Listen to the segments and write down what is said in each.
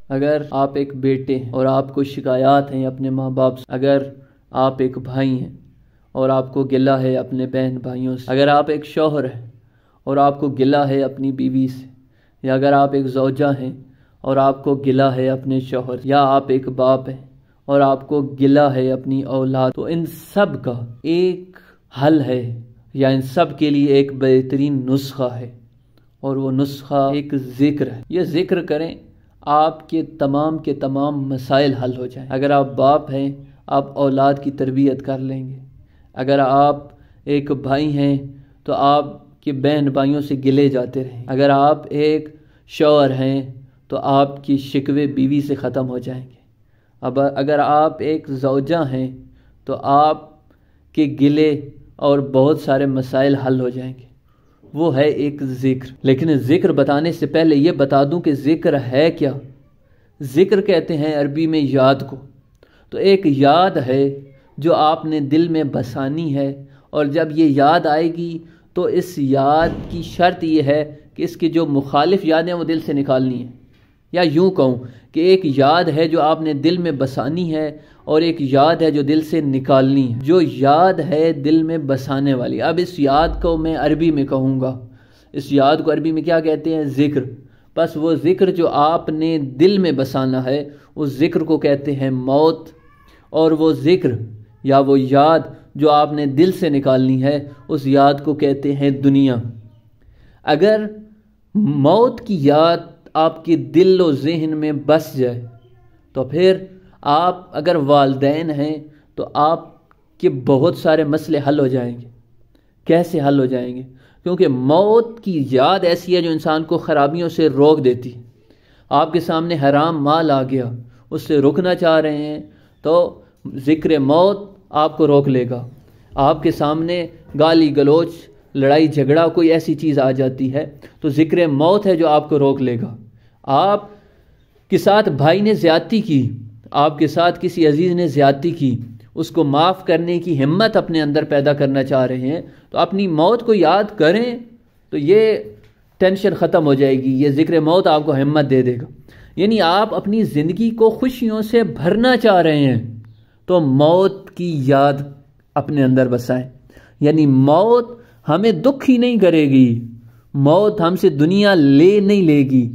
اگر آپ ایک بیٹے ہیں اور آپ کو شکایات ہیں اپنے ماں باپ سے، اگر آپ ایک بھائی ہیں اور آپ کو گلہ ہے اپنے بہن بھائیوں سے، اگر آپ ایک شوہر ہیں اور آپ کو گلہ ہے اپنی بیوی سے، یا اگر آپ ایک زوجہ ہیں اور آپ کو گلہ ہے اپنے شوہر سے، یا آپ ایک باپ ہیں اور آپ کو گلہ ہے اپنی اولاد، تو ان سب کا ایک حل ہے، یا ان سب کے لیے ایک بہترین نسخہ ہے، اور وہ نسخہ ایک ذکر ہے۔ یہ ذکر کریں، آپ کے تمام مسائل حل ہو جائیں۔ اگر آپ باپ ہیں، آپ اولاد کی تربیت کر لیں گے۔ اگر آپ ایک بھائی ہیں تو آپ کے بہن بھائیوں سے گلے جاتے رہیں۔ اگر آپ ایک شوہر ہیں تو آپ کی شکوے بیوی سے ختم ہو جائیں گے۔ اب اگر آپ ایک زوجہ ہیں تو آپ کے گلے اور بہت سارے مسائل حل ہو جائیں گے۔ وہ ہے ایک ذکر۔ لیکن ذکر بتانے سے پہلے یہ بتا دوں کہ ذکر ہے کیا۔ ذکر کہتے ہیں عربی میں یاد کو۔ تو ایک یاد ہے جو آپ نے دل میں بسانی ہے، اور جب یہ یاد آئے گی تو اس یاد کی شرط یہ ہے کہ اس کی جو مخالف یادیں وہ دل سے نکالنی ہیں۔ یا یوں کہوں کہ ایک یاد ہے جو آپ نے دل میں بسانی ہے، اور ایک یاد ہے جو دل سے نکالنی ہے۔ جو یاد ہے دل میں بسانے والی، اب اس یاد کو میں عربی میں کہوں گا، اس یاد کو عربی میں کیا کہتے ہیں؟ ذکر۔ بس وہ ذکر جو آپ نے دل میں بسانا ہے اس ذکر کو کہتے ہیں موت، اور وہ ذکر یا وہ یاد جو آپ نے دل سے نکالنی ہے اس یاد کو کہتے ہیں دنیا۔ اگر موت کی یاد آپ کے دل و ذہن میں بس جائے تو پھر آپ اگر والدین ہیں تو آپ کے بہت سارے مسئلے حل ہو جائیں گے۔ کیسے حل ہو جائیں گے؟ کیونکہ موت کی یاد ایسی ہے جو انسان کو خرابیوں سے روک دیتی ہے۔ آپ کے سامنے حرام مال آ گیا، اس سے رکنا چاہ رہے ہیں تو ذکر موت آپ کو روک لے گا۔ آپ کے سامنے گالی گلوچ، لڑائی جھگڑا، کوئی ایسی چیز آ جاتی ہے تو ذکر موت ہے جو آپ کو روک لے گا۔ آپ کے ساتھ بھائی نے زیادتی کی، آپ کے ساتھ کسی عزیز نے زیادتی کی، اس کو معاف کرنے کی ہمت اپنے اندر پیدا کرنا چاہ رہے ہیں تو اپنی موت کو یاد کریں تو یہ ٹینشن ختم ہو جائے گی۔ یہ ذکر موت آپ کو ہمت دے دے گا۔ یعنی آپ اپنی زندگی کو خوشیوں سے بھرنا چاہ رہے ہیں تو موت کی یاد اپنے اندر بسائیں۔ یعنی موت ہمیں دکھ ہی نہیں کرے گی، موت ہم سے دنیا لے نہیں لے گی۔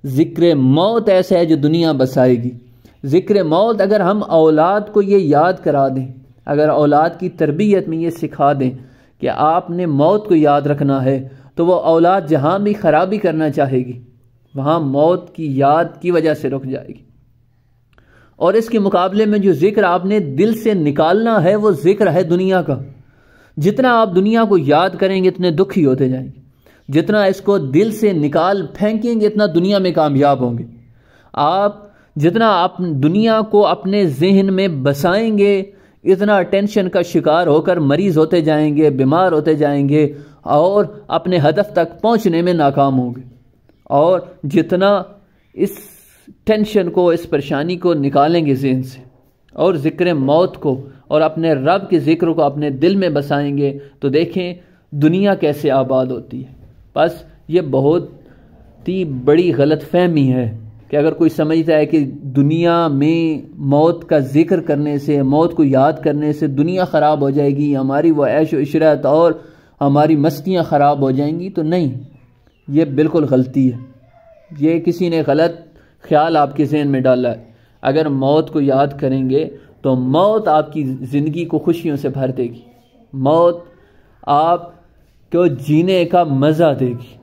ذکر موت ایسا ہے جو دنیا بسائے گی۔ ذکر موت اگر ہم اولاد کو یہ یاد کرا دیں، اگر اولاد کی تربیت میں یہ سکھا دیں کہ آپ نے موت کو یاد رکھنا ہے، تو وہ اولاد جہاں بھی خرابی کرنا چاہے گی وہاں موت کی یاد کی وجہ سے رک جائے گی۔ اور اس کے مقابلے میں جو ذکر آپ نے دل سے نکالنا ہے وہ ذکر ہے دنیا کا۔ جتنا آپ دنیا کو یاد کریں گے اتنے دکھی ہوتے جائیں گے، جتنا اس کو دل سے نکال پھینکیں گے اتنا دنیا میں کامیاب ہوں گے۔ آپ جتنا آپ دنیا کو اپنے ذہن میں بسائیں گے اتنا ٹینشن کا شکار ہو کر مریض ہوتے جائیں گے، بیمار ہوتے جائیں گے، اور اپنے ہدف تک پہنچنے میں ناکام ہوں گے۔ اور جتنا اس ٹینشن کو، اس پریشانی کو نکالیں گے ذہن سے، اور ذکر موت کو اور اپنے رب کے ذکر کو اپنے دل میں بسائیں گے تو دیکھیں دنیا کیسے آباد ہوتی ہے۔ بس یہ بہت ہی بڑی غلط فہمی ہے کہ اگر کوئی سمجھتا ہے کہ دنیا میں موت کا ذکر کرنے سے، موت کو یاد کرنے سے دنیا خراب ہو جائے گی، ہماری وہ عیش و عشرت اور ہماری مستیاں خراب ہو جائیں گی، تو نہیں، یہ بالکل غلطی ہے۔ یہ کسی نے غلط خیال آپ کے ذہن میں ڈالا ہے۔ اگر موت کو یاد کریں گے تو موت آپ کی زندگی کو خوشیوں سے بھر دے گی، موت آپ کو جینے کا مزہ دے گی،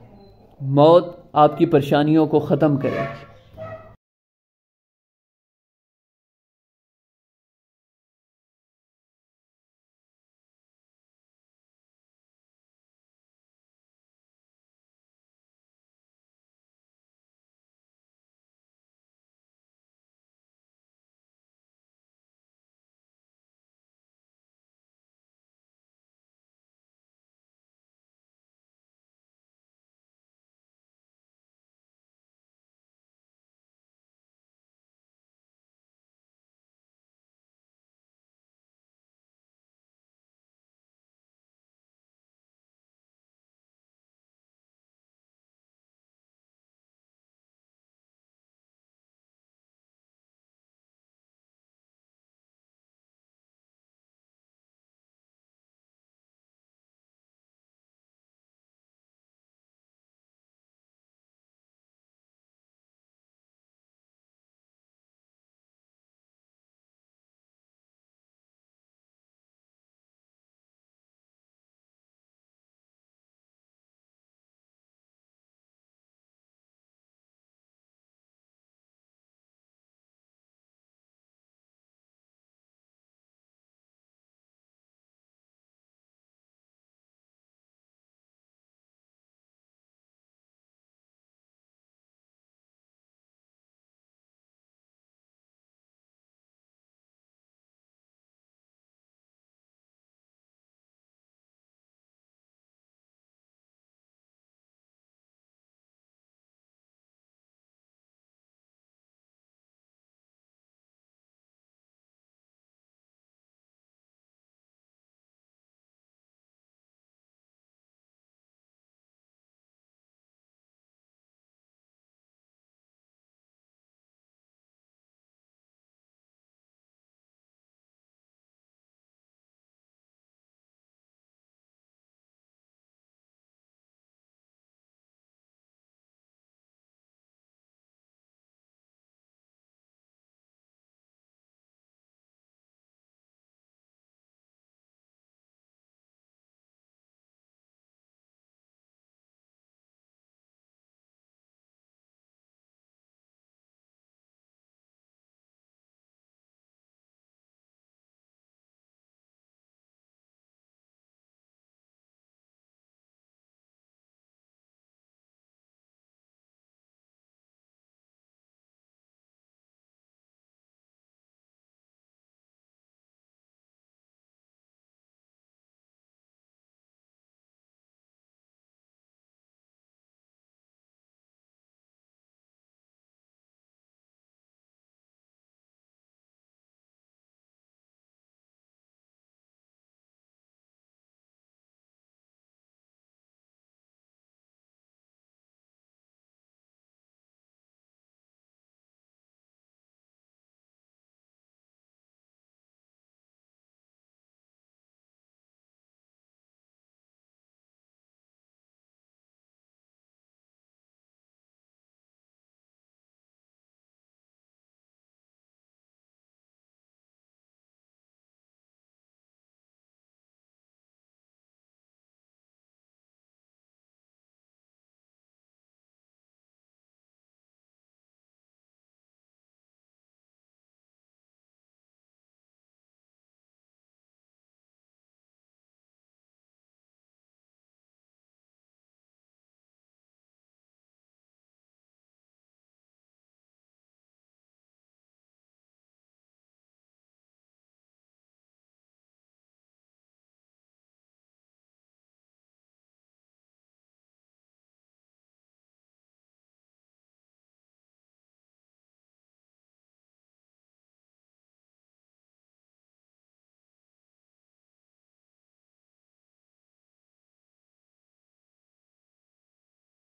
موت آپ کی پریشانیوں کو ختم کرے گی۔